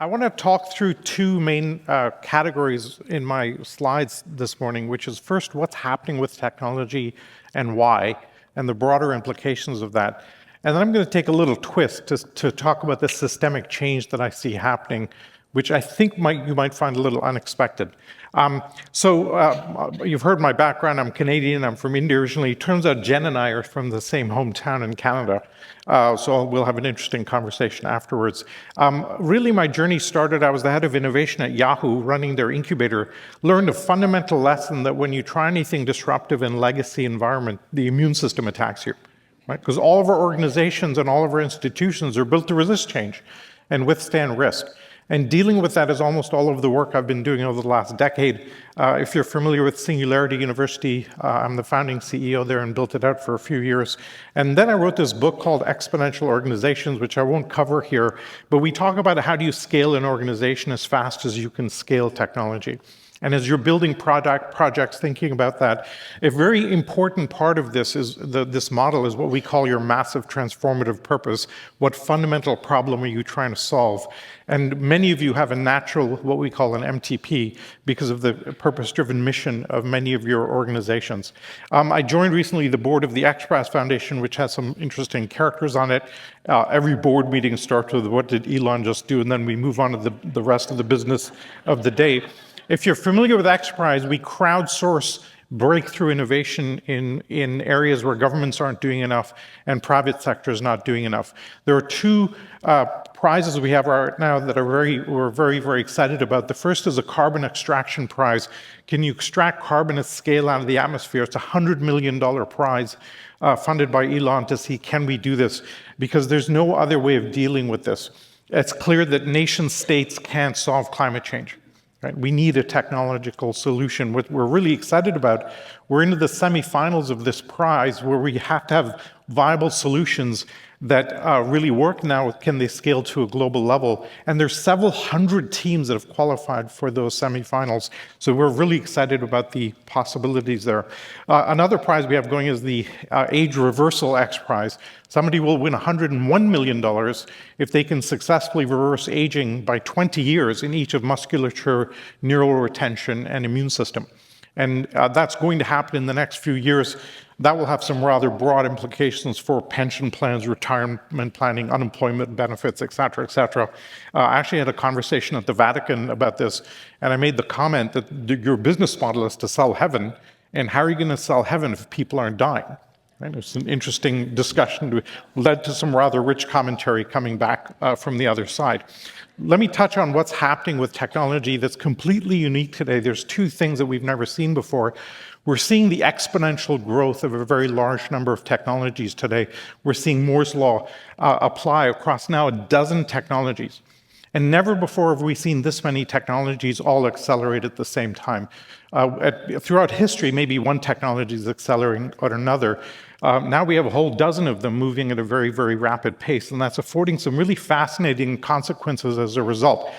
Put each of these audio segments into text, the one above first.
I want to talk through two main categories in my slides this morning, which is first, what's happening with technology and why, and the broader implications of that. And then I'm going to take a little twist to talk about the systemic change that I see happening, which I think you might find a little unexpected. You've heard my background. I'm Canadian. I'm from India originally. Turns out Jen and I are from the same hometown in Canada. So we'll have an interesting conversation afterwards. Really, my journey started, I was the head of innovation at Yahoo, running their incubator, learned a fundamental lesson that when you try anything disruptive in legacy environment, the immune system attacks you, right? Because all of our organizations and all of our institutions are built to resist change and withstand risk. And dealing with that is almost all of the work I've been doing over the last decade. If you're familiar with Singularity University, I'm the founding CEO there and built it out for a few years. And then I wrote this book called Exponential Organizations, which I won't cover here, but we talk about how do you scale an organization as fast as you can scale technology. And as you're building projects, thinking about that, a very important part of this is this model is what we call your massive transformative purpose. What fundamental problem are you trying to solve? And many of you have a natural, what we call an MTP, because of the purpose-driven mission of many of your organizations. I joined recently the board of the XPRIZE Foundation, which has some interesting characters on it. Every board meeting starts with, what did Elon just do? And then we move on to the rest of the business of the day. If you're familiar with XPRIZE, we crowdsource breakthrough innovation in areas where governments aren't doing enough and private sector is not doing enough. There are two prizes we have right now that we're very, very excited about. The first is a carbon extraction prize. Can you extract carbon at scale out of the atmosphere? It's a $100 million prize funded by Elon to see, can we do this? Because there's no other way of dealing with this. It's clear that nation states can't solve climate change. Right? We need a technological solution. What we're really excited about, we're into the semifinals of this prize where we have to have viable solutions that really work now. Can they scale to a global level? And there's several hundred teams that have qualified for those semifinals. So we're really excited about the possibilities there. Another prize we have going is the Age Reversal X Prize. Somebody will win $101 million if they can successfully reverse aging by 20 years in each of musculature, neural retention, and immune system. And that's going to happen in the next few years. That will have some rather broad implications for pension plans, retirement planning, unemployment benefits, et cetera, et cetera. I actually had a conversation at the Vatican about this, and I made the comment that your business model is to sell heaven, and how are you going to sell heaven if people aren't dying? Right? It's an interesting discussion that led to some rather rich commentary coming back from the other side. Let me touch on what's happening with technology that's completely unique today. There's two things that we've never seen before. We're seeing the exponential growth of a very large number of technologies today. We're seeing Moore's Law apply across now a dozen technologies. And never before have we seen this many technologies all accelerate at the same time. Throughout history, maybe one technology is accelerating or another. Now we have a whole dozen of them moving at a very, very rapid pace, and that's affording some really fascinating consequences as a result.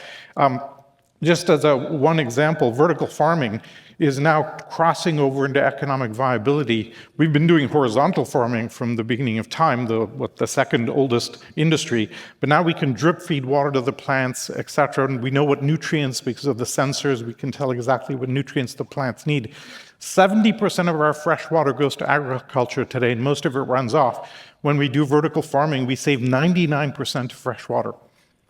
Just as one example, vertical farming is now crossing over into economic viability. We've been doing horizontal farming from the beginning of time, the second oldest industry, but now we can drip feed water to the plants, et cetera, and we know what nutrients, because of the sensors, we can tell exactly what nutrients the plants need. 70% of our fresh water goes to agriculture today, and most of it runs off. When we do vertical farming, we save 99% of fresh water.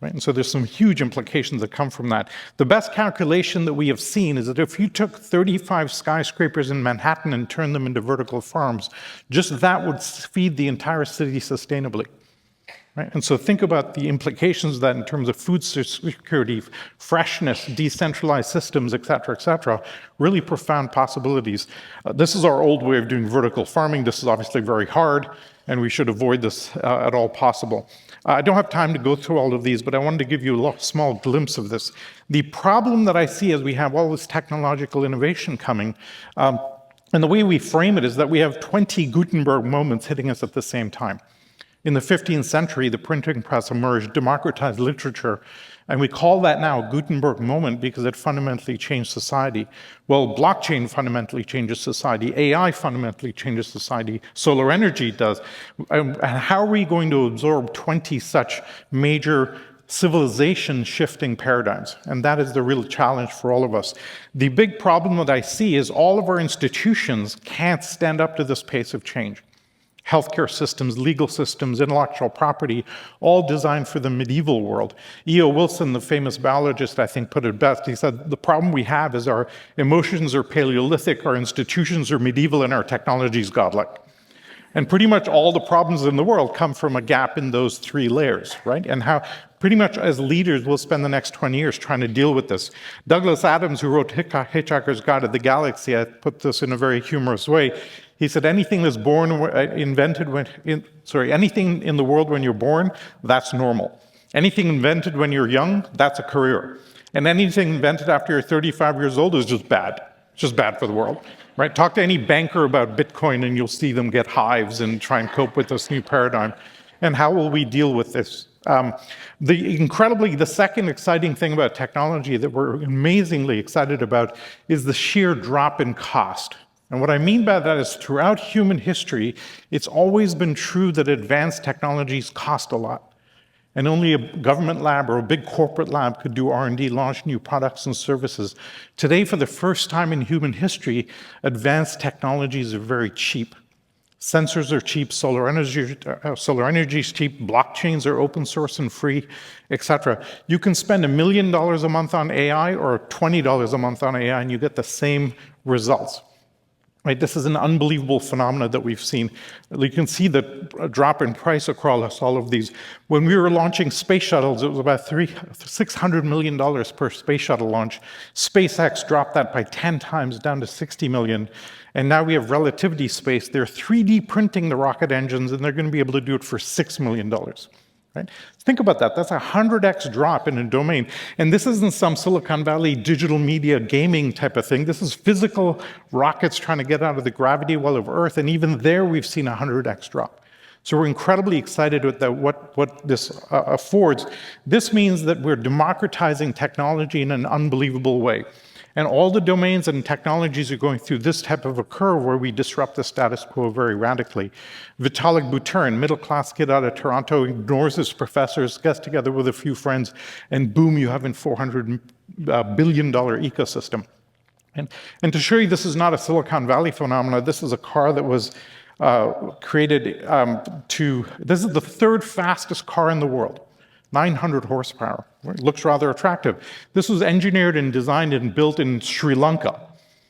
Right? And so there's some huge implications that come from that. The best calculation that we have seen is that if you took 35 skyscrapers in Manhattan and turned them into vertical farms, just that would feed the entire city sustainably. Right? And so think about the implications of that in terms of food security, freshness, decentralized systems, et cetera, really profound possibilities. This is our old way of doing vertical farming. This is obviously very hard, and we should avoid this at all possible. I don't have time to go through all of these, but I wanted to give you a small glimpse of this. The problem that I see as we have all this technological innovation coming, and the way we frame it is that we have 20 Gutenberg moments hitting us at the same time. In the 15th century, the printing press emerged, democratized literature, and we call that now Gutenberg moment because it fundamentally changed society. Well, blockchain fundamentally changes society. AI fundamentally changes society. Solar energy does. And how are we going to absorb 20 such major civilization-shifting paradigms, and that is the real challenge for all of us. The big problem that I see is all of our institutions can't stand up to this pace of change. Healthcare systems, legal systems, intellectual property, all designed for the medieval world. E.O. Wilson, the famous biologist, I think, put it best. He said, the problem we have is our emotions are Paleolithic, our institutions are medieval, and our technology is godlike. And pretty much all the problems in the world come from a gap in those three layers, right? And how pretty much as leaders, we'll spend the next 20 years trying to deal with this. Douglas Adams, who wrote Hitchhiker's Guide to the Galaxy, I put this in a very humorous way. He said, anything that's anything in the world when you're born, that's normal. Anything invented when you're young, that's a career. And anything invented after you're 35 years old is just bad. It's just bad for the world, right? Talk to any banker about Bitcoin and you'll see them get hives and try and cope with this new paradigm. And how will we deal with this? The second exciting thing about technology that we're amazingly excited about is the sheer drop in cost. And what I mean by that is throughout human history, it's always been true that advanced technologies cost a lot. And only a government lab or a big corporate lab could do R&D, launch new products and services. Today, for the first time in human history, advanced technologies are very cheap. Sensors are cheap, solar energy is cheap, blockchains are open source and free, etc. You can spend $1 million a month on AI or $20 a month on AI and you get the same results. Right, this is an unbelievable phenomenon that we've seen. You can see the drop in price across all of these. When we were launching space shuttles, it was about $600 million per space shuttle launch. SpaceX dropped that by 10 times down to $60 million. And now we have relativity space. They're 3D printing the rocket engines, and they're going to be able to do it for $6 million. Right? Think about that. That's a 100x drop in a domain. And this isn't some Silicon Valley digital media gaming type of thing. This is physical rockets trying to get out of the gravity well of Earth. And even there, we've seen a 100x drop. So we're incredibly excited with what this affords. This means that we're democratizing technology in an unbelievable way. And all the domains and technologies are going through this type of a curve where we disrupt the status quo very radically. Vitalik Buterin, middle-class kid out of Toronto, ignores his professors, gets together with a few friends, and boom, you have a $400 billion ecosystem. And to show you this is not a Silicon Valley phenomenon, this is a car that was created this is the third fastest car in the world. 900 horsepower. It looks rather attractive. This was engineered and designed and built in Sri Lanka,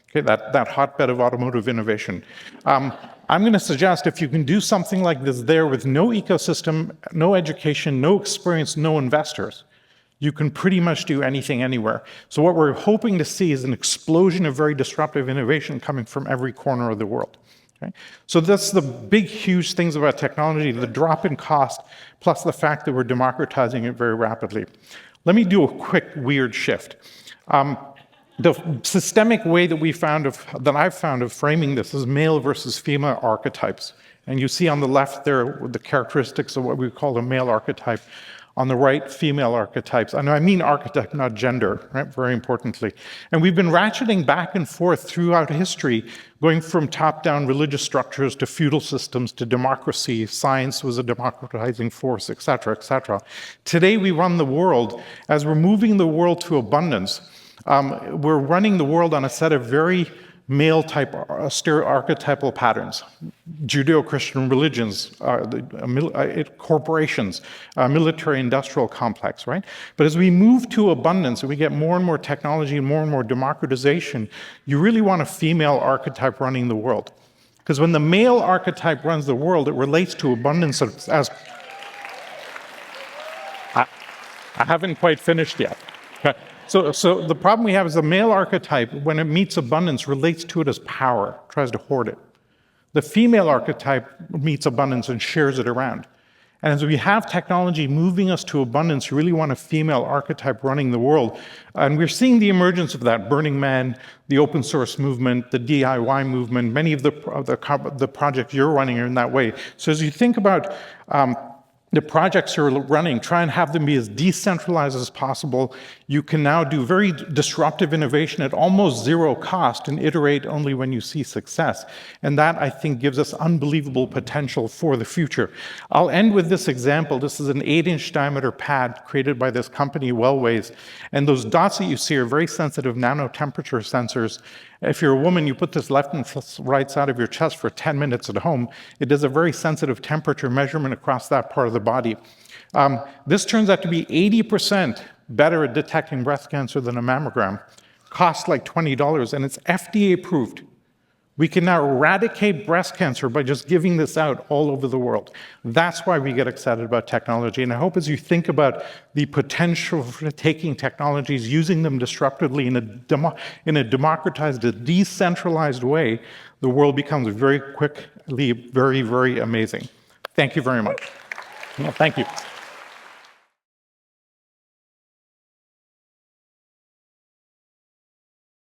okay, that hotbed of automotive innovation. I'm going to suggest if you can do something like this there with no ecosystem, no education, no experience, no investors, you can pretty much do anything anywhere. So what we're hoping to see is an explosion of very disruptive innovation coming from every corner of the world. Okay? So that's the big, huge things about technology, the drop in cost, plus the fact that we're democratizing it very rapidly. Let me do a quick, weird shift. The systemic way that I've found of framing this is male versus female archetypes. And you see on the left there the characteristics of what we call a male archetype. On the right, female archetypes. And I mean archetype, not gender, right? Very importantly. And we've been ratcheting back and forth throughout history, going from top-down religious structures to feudal systems to democracy. Science was a democratizing force, et cetera, et cetera. Today, we run the world, as we're moving the world to abundance, we're running the world on a set of very male-type archetypal patterns. Judeo-Christian religions, corporations, military-industrial complex, right? But as we move to abundance and we get more and more technology and more democratization, you really want a female archetype running the world. Because when the male archetype runs the world, it relates to abundance as... I haven't quite finished yet. Okay. So the problem we have is the male archetype, when it meets abundance, relates to it as power, tries to hoard it. The female archetype meets abundance and shares it around. And as we have technology moving us to abundance, you really want a female archetype running the world. And we're seeing the emergence of that. Burning Man, the open source movement, the DIY movement, many of the projects you're running are in that way. So as you think about the projects you're running, try and have them be as decentralized as possible. You can now do very disruptive innovation at almost zero cost and iterate only when you see success. And that, I think, gives us unbelievable potential for the future. I'll end with this example. This is an 8-inch diameter pad created by this company, Wellways. And those dots that you see are very sensitive nanotemperature sensors. If you're a woman, you put this left and right side of your chest for 10 minutes at home. It does a very sensitive temperature measurement across that part of the body. This turns out to be 80% better at detecting breast cancer than a mammogram. Costs like $20, and it's FDA approved. We can now eradicate breast cancer by just giving this out all over the world. That's why we get excited about technology. And I hope as you think about the potential for taking technologies, using them disruptively in a democratized, a decentralized way, the world becomes very quickly very, very amazing. Thank you very much. Well, thank you.